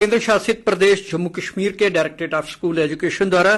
केंद्र शासित प्रदेश जम्मू कश्मीर के डायरेक्टरेट ऑफ स्कूल एजुकेशन द्वारा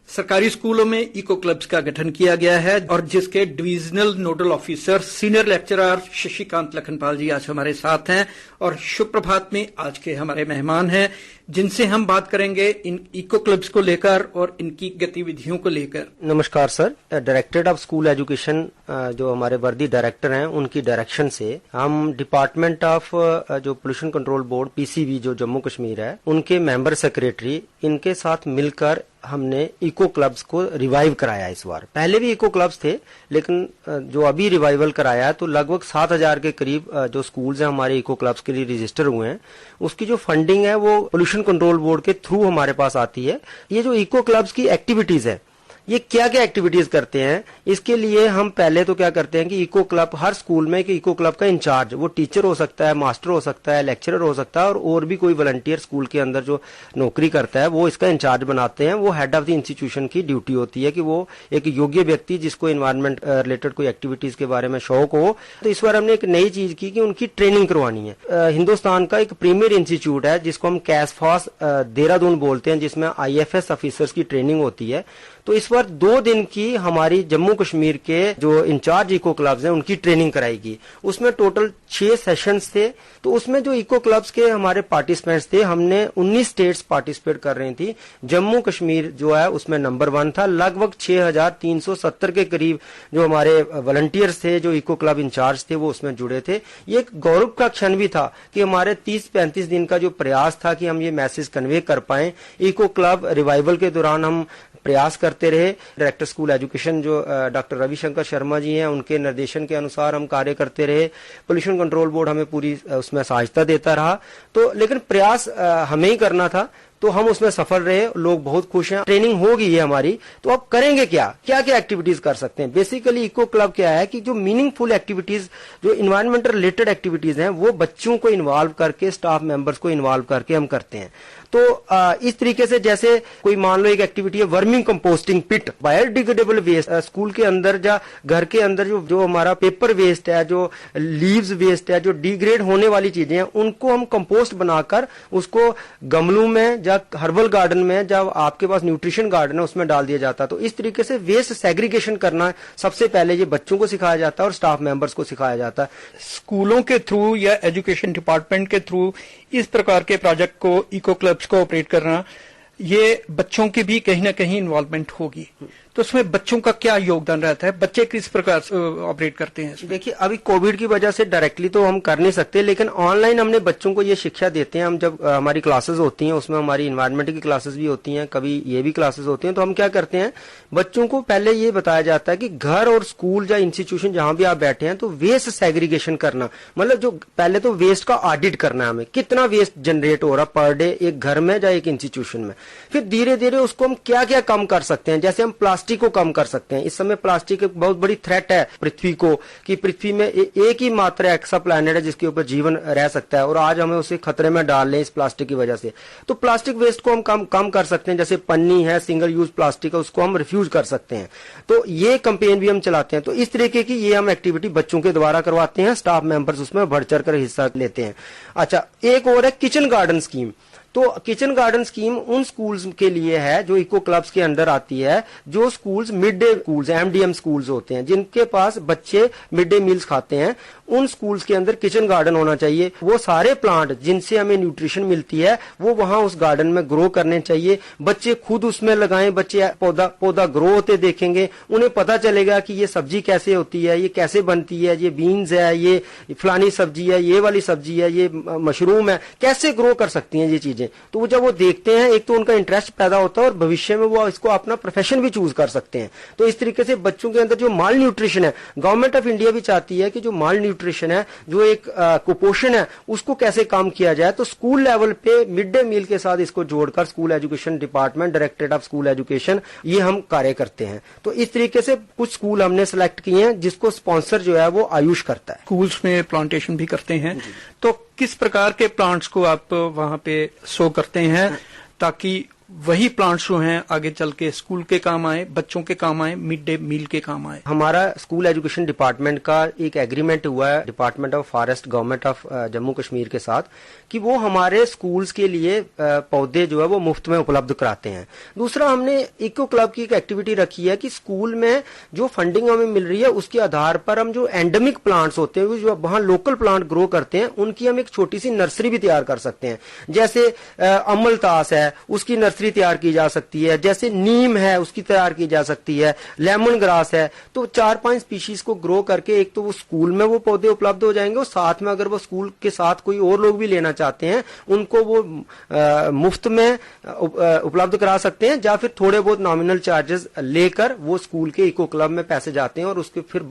सरकारी स्कूलों में इको क्लब्स का गठन किया गया है और जिसके divisional nodal officer senior lecturer Shashikant Lakhanpal ji आज हमारे साथ हैं और शुभ प्रभात में आज के हमारे मेहमान हैं जिनसे हम बात करेंगे इन इको क्लब्स को लेकर और इनकी गतिविधियों को लेकर। नमस्कार sir, directorate of school education जो हमारे वर्दी डायरेक्टर हैं उनकी डायरेक्शन से हम डिपार्टमेंट ऑफ जो पोल्यूशन कंट्रोल बोर्ड पीसीबी जो जम्मू कश्मीर है उनके मेंबर सेक्रेटरी इनके साथ मिलकर हमने इको क्लब्स को रिवाइव कराया। इस बार पहले भी इको क्लब्स थे लेकिन जो अभी रिवाइवल कराया है तो लगभग 7,000 के करीब जो स्कूल्स हैं हमारे इको क्लब्स के लिए रजिस्टर हुए हैं। उसकी जो फंडिंग है वो पोल्यूशन कंट्रोल बोर्ड के थ्रू हमारे पास आती है। ये जो इको क्लब्स की एक्टिविटीज है ये क्या क्या एक्टिविटीज करते हैं, इसके लिए हम पहले तो क्या करते हैं कि इको क्लब हर स्कूल में एक इको क्लब का इंचार्ज, वो टीचर हो सकता है, मास्टर हो सकता है, लेक्चरर हो सकता है और भी कोई वॉलंटियर स्कूल के अंदर जो नौकरी करता है वो इसका इंचार्ज बनाते हैं। वो हेड ऑफ द इंस्टीट्यूशन की ड्यूटी होती है कि वो एक योग्य व्यक्ति जिसको एनवायरमेंट रिलेटेड कोई एक्टिविटीज के बारे में शौक हो। तो इस बार हमने एक नई चीज की कि उनकी ट्रेनिंग करवानी है। हिंदुस्तान का एक प्रीमियर इंस्टीट्यूट है जिसको हम कैसफास देहरादून बोलते हैं, जिसमें IFS ऑफिसर्स की ट्रेनिंग होती है। तो इस बार 2 दिन की हमारी जम्मू कश्मीर के जो इंचार्ज इको क्लब्स हैं उनकी ट्रेनिंग कराएगी। उसमें टोटल 6 सेशंस थे। तो उसमें जो इको क्लब्स के हमारे पार्टिसिपेंट्स थे, हमने 19 स्टेट्स पार्टिसिपेट कर रही थी। जम्मू कश्मीर जो है उसमें नंबर 1 था। लगभग 6,370 के करीब जो हमारे वॉलंटियर्स थे, जो इको क्लब इंचार्ज थे, वो उसमें जुड़े थे। ये एक गौरव का क्षण भी था कि हमारे 30-35 दिन का जो प्रयास था कि हम ये मैसेज कन्वे कर पाए। इको क्लब रिवाइवल के दौरान हम प्रयास करते रहे। डायरेक्टर स्कूल एजुकेशन जो डॉक्टर रविशंकर शर्मा जी हैं उनके निर्देशन के अनुसार हम कार्य करते रहे। पोल्यूशन कंट्रोल बोर्ड हमें पूरी उसमें सहायता देता रहा। तो लेकिन प्रयास हमें ही करना था, तो हम उसमें सफल रहे। लोग बहुत खुश हैं। ट्रेनिंग होगी ये हमारी, तो अब करेंगे क्या क्या क्या एक्टिविटीज कर सकते हैं। बेसिकली इको क्लब क्या है कि जो मीनिंगफुल एक्टिविटीज, जो इन्वायरमेंट रिलेटेड एक्टिविटीज हैं, वो बच्चों को इन्वॉल्व करके, स्टाफ मेंबर्स को इन्वॉल्व करके हम करते हैं। तो इस तरीके से जैसे कोई मान लो एक एक्टिविटी है वर्मिंग कंपोस्टिंग पिट, बायोडिग्रेडेबल वेस्ट स्कूल के अंदर या घर के अंदर जो हमारा पेपर वेस्ट है, जो लीव्स वेस्ट है, जो डिग्रेड होने वाली चीजें हैं, उनको हम कंपोस्ट बनाकर उसको गमलों में या हर्बल गार्डन में, जब आपके पास न्यूट्रिशन गार्डन है, उसमें डाल दिया जाता है। तो इस तरीके से वेस्ट सेग्रीगेशन करना सबसे पहले ये बच्चों को सिखाया जाता है और स्टाफ मेंबर्स को सिखाया जाता है। स्कूलों के थ्रू या एजुकेशन डिपार्टमेंट के थ्रू इस प्रकार के प्रोजेक्ट को, इको क्लब्स को ऑपरेट करना, ये बच्चों की भी कहीं ना कहीं इन्वॉल्वमेंट होगी। तो उसमें बच्चों का क्या योगदान रहता है, बच्चे किस प्रकार से ऑपरेट करते हैं? देखिए, अभी कोविड की वजह से डायरेक्टली तो हम कर नहीं सकते, लेकिन ऑनलाइन हमने बच्चों को ये शिक्षा देते हैं। हम जब हमारी क्लासेस होती हैं उसमें हमारी इन्वायरमेंट की क्लासेस भी होती हैं, कभी ये भी क्लासेस होती हैं। तो हम क्या करते हैं, बच्चों को पहले ये बताया जाता है कि घर और स्कूल या इंस्टीट्यूशन जहां भी आप बैठे हैं तो वेस्ट सेग्रीगेशन करना, मतलब जो पहले तो वेस्ट का ऑडिट करना है, हमें कितना वेस्ट जनरेट हो रहा पर डे एक घर में या एक इंस्टीट्यूशन में। फिर धीरे धीरे उसको हम क्या क्या कम कर सकते हैं। जैसे हम प्लास्टिक को कम कर सकते हैं। इस समय प्लास्टिक एक बहुत बड़ी थ्रेट है पृथ्वी को, कि पृथ्वी में एक ही मात्र एक्सा प्लैनेट है जिसके ऊपर जीवन रह सकता है और आज हमें उसे खतरे में डाल लें इस प्लास्टिक की वजह से। तो प्लास्टिक वेस्ट को हम कम कर सकते हैं। जैसे पन्नी है, सिंगल यूज प्लास्टिक है, उसको हम रिफ्यूज कर सकते हैं। तो ये कैंपेन भी हम चलाते हैं। तो इस तरीके की ये हम एक्टिविटी बच्चों के द्वारा करवाते हैं। स्टाफ मेंबर्स उसमें बढ़ चढ़ कर हिस्सा लेते हैं। अच्छा, एक और है किचन गार्डन स्कीम। तो किचन गार्डन स्कीम उन स्कूल्स के लिए है जो इको क्लब्स के अंदर आती है, जो schools mid day schools, MDM schools होते हैं, जिनके पास बच्चे मिड डे मील्स खाते हैं। उन स्कूल्स के अंदर किचन गार्डन होना चाहिए। वो सारे प्लांट जिनसे हमें न्यूट्रिशन मिलती है वो वहां उस गार्डन में ग्रो करने चाहिए। बच्चे खुद उसमें लगाएं, बच्चे पौधा ग्रो होते देखेंगे, उन्हें पता चलेगा कि ये सब्जी कैसे होती है, ये कैसे बनती है, ये बीन्स है, ये फलानी सब्जी है, ये वाली सब्जी है, ये मशरूम है, कैसे ग्रो कर सकती हैं ये चीजें। तो वो जब वो देखते हैं, एक तो उनका इंटरेस्ट पैदा होता है और भविष्य में वो इसको अपना प्रोफेशन भी चूज कर सकते हैं। तो इस तरीके से बच्चों के अंदर जो माल न्यूट्रिशन है, गवर्नमेंट ऑफ इंडिया भी चाहती है कि जो माल न्यूट्रिशन है, जो एक कुपोषण है, उसको कैसे कम किया जाए। तो स्कूल लेवल पे मिड डे मील के साथ इसको जोड़कर school education department, directorate of school education, ये हम कार्य करते हैं। तो इस तरीके से कुछ स्कूल हमने सिलेक्ट किए हैं जिसको स्पॉन्सर जो है वो आयुष करता है। स्कूल्स में प्लांटेशन भी करते हैं, तो किस प्रकार के प्लांट्स को आप वहां पे शो करते हैं ताकि वही प्लांट्स जो हैं आगे चल के स्कूल के काम आए, बच्चों के काम आए, मिड डे मील के काम आए? हमारा स्कूल एजुकेशन डिपार्टमेंट का एक एग्रीमेंट हुआ है department of forest government of Jammu Kashmir के साथ कि वो हमारे स्कूल्स के लिए पौधे जो है वो मुफ्त में उपलब्ध कराते हैं। दूसरा, हमने इको क्लब की एक एक्टिविटी रखी है कि स्कूल में जो फंडिंग हमें मिल रही है उसके आधार पर हम जो एंडेमिक प्लांट्स होते हैं, जो वहां लोकल प्लांट ग्रो करते हैं, उनकी हम एक छोटी सी नर्सरी भी तैयार कर सकते हैं। जैसे अमलतास है, उसकी नर्सरी तैयार की जा सकती है, जैसे नीम है उसकी तैयार की जा सकती है, लेमन ग्रास है। तो 4-5 स्पीशीज को ग्रो करके एक तो वो स्कूल में वो पौधे उपलब्ध हो जाएंगे और साथ में अगर वो स्कूल के साथ कोई और लोग भी लेना चाहते हैं उनको वो मुफ्त में उपलब्ध करा सकते हैं, या फिर थोड़े बहुत नॉमिनल चार्जेस लेकर वो स्कूल के इको क्लब में पैसे जाते हैं और उसके फिर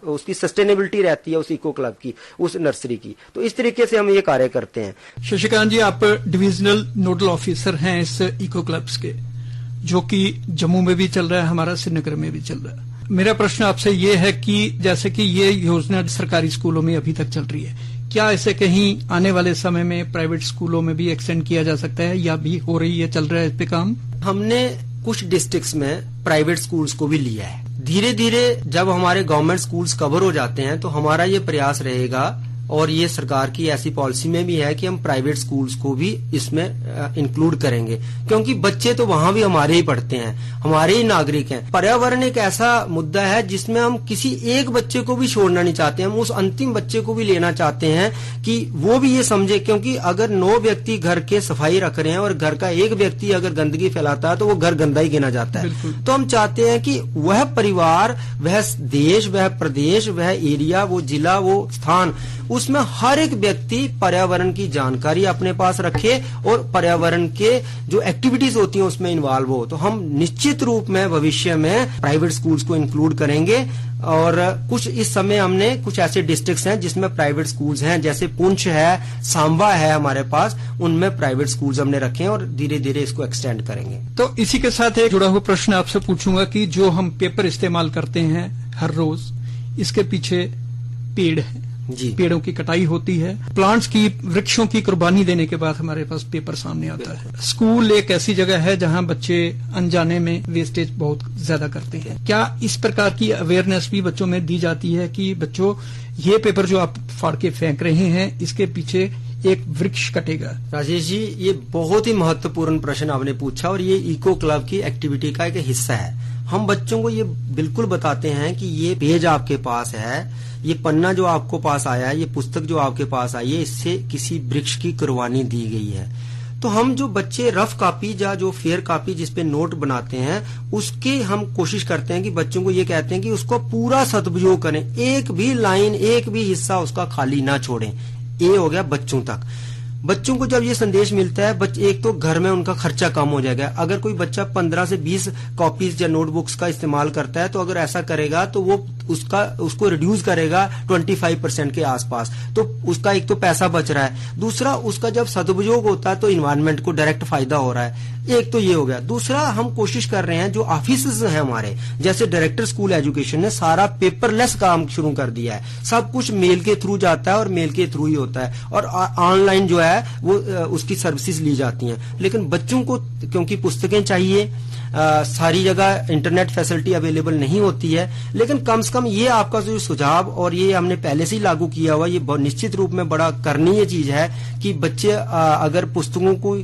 उसकी सस्टेनेबिलिटी रहती है उस इको क्लब की, उस नर्सरी की। तो इस तरीके से हम ये कार्य करते हैं। शशिकांत जी, आप डिविजनल नोडल ऑफिसर हैं इस इको क्लब्स के, जो कि जम्मू में भी चल रहा है, हमारा श्रीनगर में भी चल रहा है। मेरा प्रश्न आपसे ये है कि जैसे कि ये योजना सरकारी स्कूलों में अभी तक चल रही है, क्या इसे कहीं आने वाले समय में प्राइवेट स्कूलों में भी एक्सटेंड किया जा सकता है, या भी हो रही है, चल रहा है इस पे काम? हमने कुछ डिस्ट्रिक्ट्स में प्राइवेट स्कूल्स को भी लिया है। धीरे धीरे जब हमारे गवर्नमेंट स्कूल्स कवर हो जाते हैं तो हमारा ये प्रयास रहेगा, और ये सरकार की ऐसी पॉलिसी में भी है कि हम प्राइवेट स्कूल्स को भी इसमें इंक्लूड करेंगे, क्योंकि बच्चे तो वहां भी हमारे ही पढ़ते हैं, हमारे ही नागरिक हैं। पर्यावरण एक ऐसा मुद्दा है जिसमें हम किसी एक बच्चे को भी छोड़ना नहीं चाहते, हम उस अंतिम बच्चे को भी लेना चाहते हैं कि वो भी ये समझे, क्योंकि अगर 9 व्यक्ति घर के सफाई रख रहे हैं और घर का एक व्यक्ति अगर गंदगी फैलाता है तो वो घर गंदा ही गिना जाता है। तो हम चाहते हैं कि वह परिवार, वह देश, वह प्रदेश, वह एरिया, वो जिला, वो स्थान, उसमें हर एक व्यक्ति पर्यावरण की जानकारी अपने पास रखे और पर्यावरण के जो एक्टिविटीज होती हैं उसमें इन्वॉल्व हो। तो हम निश्चित रूप में भविष्य में प्राइवेट स्कूल्स को इंक्लूड करेंगे, और कुछ इस समय हमने कुछ ऐसे डिस्ट्रिक्ट्स हैं जिसमें प्राइवेट स्कूल्स हैं, जैसे पुंछ है, सांबा है हमारे पास, उनमें प्राइवेट स्कूल्स हमने रखे हैं और धीरे धीरे इसको एक्सटेंड करेंगे। तो इसी के साथ एक जुड़ा हुआ प्रश्न आपसे पूछूंगा कि जो हम पेपर इस्तेमाल करते हैं हर रोज, इसके पीछे पेड़ है जी, पेड़ों की कटाई होती है, प्लांट्स की, वृक्षों की कुर्बानी देने के बाद हमारे पास पेपर सामने आता है। स्कूल एक ऐसी जगह है जहां बच्चे अनजाने में वेस्टेज बहुत ज्यादा करते हैं। क्या इस प्रकार की अवेयरनेस भी बच्चों में दी जाती है कि बच्चों, ये पेपर जो आप फाड़ के फेंक रहे हैं इसके पीछे एक वृक्ष कटेगा? राजेश जी, ये बहुत ही महत्वपूर्ण प्रश्न आपने पूछा, और ये इको क्लब की एक्टिविटी का एक हिस्सा है। हम बच्चों को ये बिल्कुल बताते हैं कि ये पेज आपके पास है, ये पन्ना जो आपको पास आया है, ये पुस्तक जो आपके पास आई है, इससे किसी वृक्ष की कुर्बानी दी गई है। तो हम जो बच्चे रफ कॉपी या जो फेयर कॉपी जिसपे नोट बनाते हैं, उसके हम कोशिश करते हैं कि बच्चों को ये कहते हैं कि उसको पूरा सदुपयोग करें, एक भी लाइन, एक भी हिस्सा उसका खाली ना छोड़ें। ये हो गया बच्चों तक। बच्चों को जब ये संदेश मिलता है, एक तो घर में उनका खर्चा कम हो जाएगा। अगर कोई बच्चा 15 से 20 कॉपीज या नोटबुक्स का इस्तेमाल करता है, तो अगर ऐसा करेगा तो वो उसको रिड्यूस करेगा 25% के आसपास, तो उसका एक तो पैसा बच रहा है, दूसरा उसका जब सदुपयोग होता है तो इन्वायरमेंट को डायरेक्ट फायदा हो रहा है। एक तो ये हो गया। दूसरा, हम कोशिश कर रहे हैं, जो ऑफिस हैं हमारे, जैसे डायरेक्टर स्कूल एजुकेशन ने सारा पेपरलेस काम शुरू कर दिया है। सब कुछ मेल के थ्रू जाता है और मेल के थ्रू ही होता है, और ऑनलाइन जो है वो उसकी सर्विसेज ली जाती हैं। लेकिन बच्चों को क्योंकि पुस्तकें चाहिए, सारी जगह इंटरनेट फैसिलिटी अवेलेबल नहीं होती है, लेकिन कम से कम ये आपका जो सुझाव, और ये हमने पहले से ही लागू किया हुआ, ये निश्चित रूप में बड़ा करनीय चीज है कि बच्चे अगर पुस्तकों को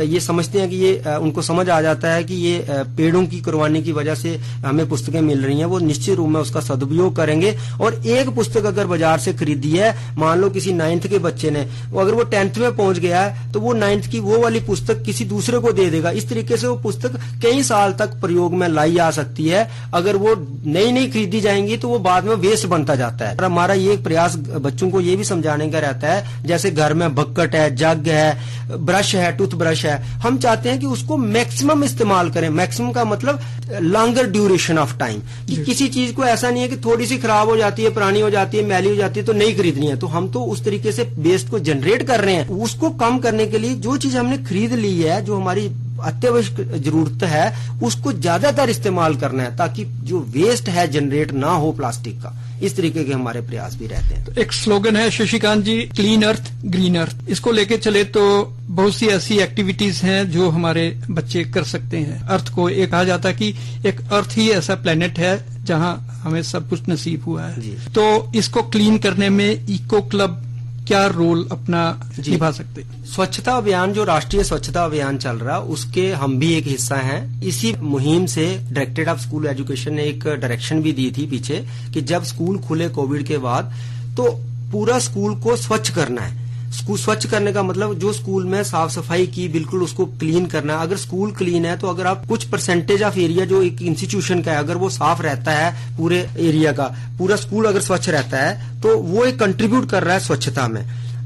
ये समझते हैं कि ये उनको समझ आ जाता है कि ये पेड़ों की कुर्बानी की वजह से हमें पुस्तकें मिल रही हैं, वो निश्चित रूप में उसका सदुपयोग करेंगे। और एक पुस्तक अगर बाजार से खरीदी है, मान लो किसी 9th के बच्चे ने, अगर वो 10th में पहुंच गया है, तो वो 9th की वो वाली पुस्तक किसी दूसरे को दे देगा। इस तरीके से वो पुस्तक कई साल तक प्रयोग में लाई जा सकती है। अगर वो नई खरीदी जाएंगी तो वो बाद में वेस्ट बनता जाता है। और हमारा ये प्रयास बच्चों को ये भी समझाने का रहता है, जैसे घर में बकेट है, जग है, ब्रश है, टूथब्रश है, हम चाहते हैं कि उसको मैक्सिमम इस्तेमाल करें। मैक्सिमम का मतलब लॉन्गर ड्यूरेशन ऑफ टाइम, कि किसी चीज को ऐसा नहीं है कि थोड़ी सी खराब हो जाती है, पुरानी हो जाती है, मैली हो जाती है तो नहीं खरीदनी है। तो हम तो उस तरीके से वेस्ट को जनरेट कर रहे हैं। उसको कम करने के लिए जो चीज हमने खरीद ली है, जो हमारी अत्यावश्यक जरूरत है उसको ज्यादातर इस्तेमाल करना है, ताकि जो वेस्ट है जनरेट ना हो प्लास्टिक का। इस तरीके के हमारे प्रयास भी रहते हैं। तो एक स्लोगन है शशिकांत जी, क्लीन अर्थ ग्रीन अर्थ। इसको लेके चले तो बहुत सी ऐसी एक्टिविटीज हैं जो हमारे बच्चे कर सकते हैं। अर्थ को एक कहा जाता है कि एक अर्थ ही ऐसा प्लेनेट है जहां हमें सब कुछ नसीब हुआ है। तो इसको क्लीन करने में इको क्लब क्या रोल अपना निभा सकते हैं? स्वच्छता अभियान, जो राष्ट्रीय स्वच्छता अभियान चल रहा है, उसके हम भी एक हिस्सा हैं। इसी मुहिम से डायरेक्टरेट ऑफ स्कूल एजुकेशन ने एक डायरेक्शन भी दी थी पीछे कि जब स्कूल खुले कोविड के बाद तो पूरा स्कूल को स्वच्छ करना है। स्कूल स्वच्छ करने का मतलब जो स्कूल में साफ सफाई की, बिल्कुल उसको क्लीन करना है। अगर स्कूल क्लीन है तो अगर आप कुछ परसेंटेज ऑफ एरिया जो एक इंस्टीट्यूशन का है अगर वो साफ रहता है, पूरे एरिया का पूरा स्कूल अगर स्वच्छ रहता है तो वो एक कंट्रीब्यूट कर रहा है स्वच्छता में।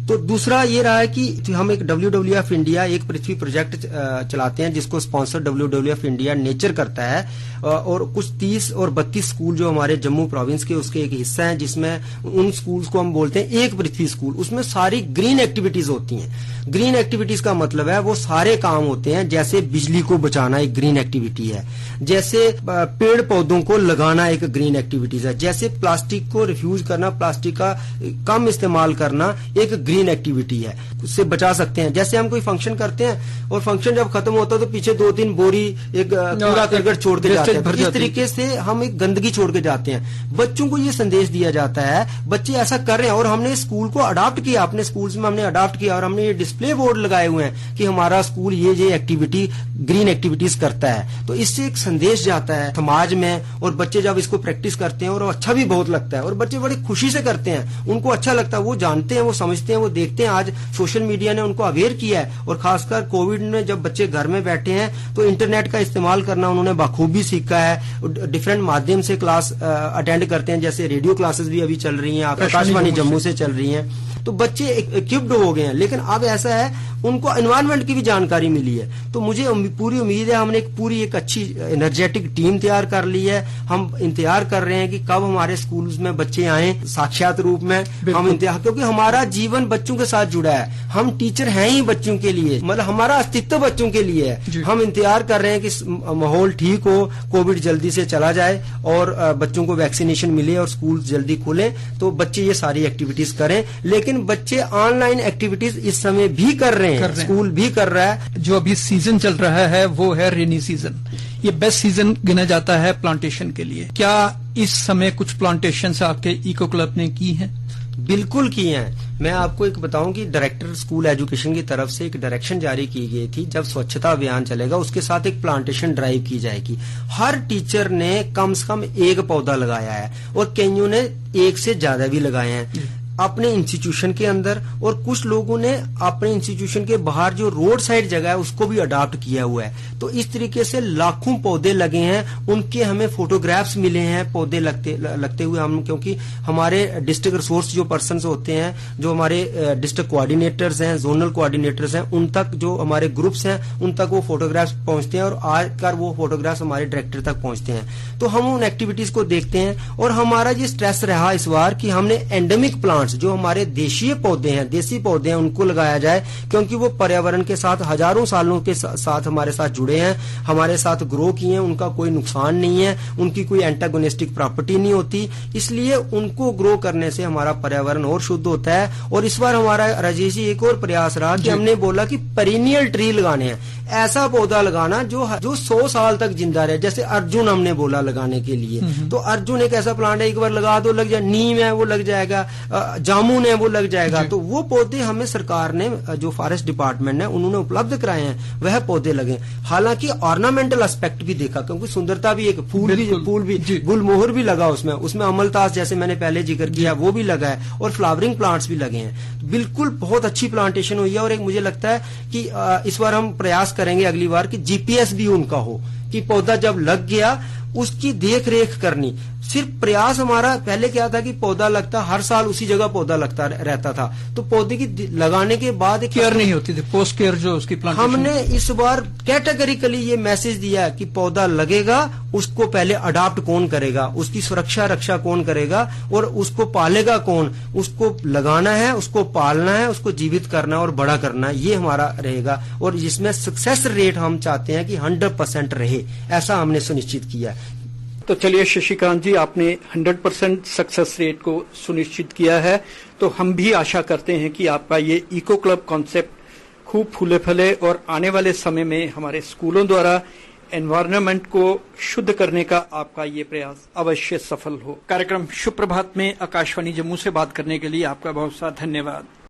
तो दूसरा ये रहा है कि हम एक WWF इंडिया एक पृथ्वी प्रोजेक्ट चलाते हैं जिसको स्पॉन्सर WWF इंडिया नेचर करता है, और कुछ 30 और 32 स्कूल जो हमारे जम्मू प्रोविंस के उसके एक हिस्सा है, जिसमें उन स्कूल्स को हम बोलते हैं एक पृथ्वी स्कूल। उसमें सारी ग्रीन एक्टिविटीज होती हैं। ग्रीन एक्टिविटीज का मतलब है वो सारे काम होते हैं, जैसे बिजली को बचाना एक ग्रीन एक्टिविटी है, जैसे पेड़ पौधों को लगाना एक ग्रीन एक्टिविटीज है, जैसे प्लास्टिक को रिफ्यूज करना, प्लास्टिक का कम इस्तेमाल करना एक ग्रीन एक्टिविटी है, उससे बचा सकते हैं। जैसे हम कोई फंक्शन करते हैं और फंक्शन जब खत्म होता है तो पीछे 2-3 बोरी एक कूड़ा करकट छोड़ के जाते हैं। इस तरीके से हम एक गंदगी छोड़ के जाते हैं। बच्चों को ये संदेश दिया जाता है, बच्चे ऐसा कर रहे हैं और हमने स्कूल को अडॉप्ट किया, अपने स्कूल्स में हमने अडॉप्ट किया और हमने ये डिस्प्ले बोर्ड लगाए हुए हैं कि हमारा स्कूल ये एक्टिविटी ग्रीन एक्टिविटीज करता है। तो इससे एक संदेश जाता है समाज में, और बच्चे जब इसको प्रैक्टिस करते हैं और अच्छा भी बहुत लगता है और बच्चे बड़ी खुशी से करते हैं, उनको अच्छा लगता है, वो जानते हैं, वो समझते हैं, वो देखते हैं। आज सोशल मीडिया ने उनको अवेयर किया है, और खासकर कोविड में जब बच्चे घर में बैठे हैं तो इंटरनेट का इस्तेमाल करना उन्होंने बखूबी सीखा है। डिफरेंट माध्यम से क्लास अटेंड करते हैं, जैसे रेडियो क्लासेस भी अभी चल रही हैं, आकाशवाणी जम्मू से चल रही हैं। तो बच्चे इक्विप्ड हो गए हैं, लेकिन अब ऐसा है उनको एनवायरनमेंट की भी जानकारी मिली है। तो मुझे पूरी उम्मीद है हमने एक अच्छी एनर्जेटिक टीम तैयार कर ली है। हम इंतजार कर रहे हैं कि कब हमारे स्कूल्स में बच्चे आए साक्षात रूप में। हम इंतजार, क्योंकि हमारा जीवन बच्चों के साथ जुड़ा है, हम टीचर हैं ही बच्चों के लिए, मतलब हमारा अस्तित्व बच्चों के लिए है। हम इंतजार कर रहे हैं कि माहौल ठीक हो, कोविड जल्दी से चला जाए और बच्चों को वैक्सीनेशन मिले और स्कूल जल्दी खुले तो बच्चे ये सारी एक्टिविटीज करें। लेकिन बच्चे ऑनलाइन एक्टिविटीज इस समय भी कर रहे हैं, स्कूल भी कर रहा है। जो अभी सीजन चल रहा है वो है रेनी सीजन। ये बेस्ट सीजन गिना जाता है प्लांटेशन के लिए। क्या इस समय कुछ प्लांटेशन आपके इको क्लब ने की हैं? बिल्कुल किए हैं। मैं आपको एक बताऊं कि डायरेक्टर स्कूल एजुकेशन की तरफ से एक डायरेक्शन जारी की गई थी, जब स्वच्छता अभियान चलेगा उसके साथ एक प्लांटेशन ड्राइव की जाएगी। हर टीचर ने कम से कम एक पौधा लगाया है और कईयों ने एक से ज्यादा भी लगाए हैं अपने इंस्टीट्यूशन के अंदर, और कुछ लोगों ने अपने इंस्टीट्यूशन के बाहर जो रोड साइड जगह है उसको भी अडॉप्ट किया हुआ है। तो इस तरीके से लाखों पौधे लगे हैं, उनके हमें फोटोग्राफ्स मिले हैं पौधे लगते हुए। हम क्योंकि हमारे डिस्ट्रिक्ट रिसोर्स जो पर्सन होते हैं, जो हमारे डिस्ट्रिक्ट कोऑर्डिनेटर्स हैं, जोनल कोऑर्डिनेटर्स हैं, उन तक जो हमारे ग्रुप्स हैं उन तक वो फोटोग्राफ्स पहुंचते हैं और आकर वो फोटोग्राफ्स हमारे डायरेक्टर तक पहुंचते हैं। तो हम उन एक्टिविटीज को देखते हैं और हमारा ये स्ट्रेस रहा इस बार कि हमने एंडेमिक प्लांट जो हमारे देशी पौधे हैं उनको लगाया जाए, क्योंकि वो पर्यावरण के साथ हजारों सालों के साथ हमारे साथ जुड़े हैं, हमारे साथ ग्रो किए हैं, उनका कोई नुकसान नहीं है, उनकी कोई एंटागोनिस्टिक प्रॉपर्टी नहीं होती, इसलिए उनको ग्रो करने से हमारा पर्यावरण और शुद्ध होता है। और इस बार हमारा राजेश जी एक और प्रयास रहा कि हमने बोला कि पेरिनियल ट्री लगाने हैं, ऐसा पौधा लगाना जो 100 साल तक जिंदा रहे। जैसे अर्जुन हमने बोला लगाने के लिए, तो अर्जुन एक ऐसा प्लांट है, एक बार लगा दो लग जाए, नीम है वो लग जाएगा, जामुन है वो लग जाएगा। तो वो पौधे हमें सरकार ने, जो फॉरेस्ट डिपार्टमेंट है उन्होंने उपलब्ध कराए हैं, वह पौधे लगे। हालांकि ऑर्नामेंटल एस्पेक्ट भी देखा, क्योंकि सुंदरता भी, एक फूल भी गुलमोहर भी लगा उसमें अमलतास जैसे मैंने पहले जिक्र किया वो भी लगा है, और फ्लावरिंग प्लांट्स भी लगे हैं। बिल्कुल बहुत अच्छी प्लांटेशन हुई है। और एक मुझे लगता है कि इस बार हम प्रयास करेंगे अगली बार कि GPS भी उनका हो, कि पौधा जब लग गया उसकी देख रेख करनी। सिर्फ प्रयास हमारा पहले क्या था कि पौधा लगता, हर साल उसी जगह पौधा लगता रहता था, तो पौधे की लगाने के बाद केयर नहीं होती थी, पोस्ट केयर जो उसकी प्लांटेशन। हमने इस बार कैटेगरिकली ये मैसेज दिया कि पौधा लगेगा, उसको पहले अडॉप्ट कौन करेगा, उसकी सुरक्षा रक्षा कौन करेगा और उसको पालेगा कौन, उसको लगाना है, उसको पालना है, उसको जीवित करना और बड़ा करना, ये हमारा रहेगा। और जिसमें सक्सेस रेट हम चाहते हैं कि 100% रहे, ऐसा हमने सुनिश्चित किया है। तो चलिए शशिकांत जी, आपने 100% सक्सेस रेट को सुनिश्चित किया है, तो हम भी आशा करते हैं कि आपका ये इको क्लब कॉन्सेप्ट खूब फूले फले और आने वाले समय में हमारे स्कूलों द्वारा एनवायरनमेंट को शुद्ध करने का आपका ये प्रयास अवश्य सफल हो। कार्यक्रम शुभ प्रभात में आकाशवाणी जम्मू से बात करने के लिए आपका बहुत सा धन्यवाद।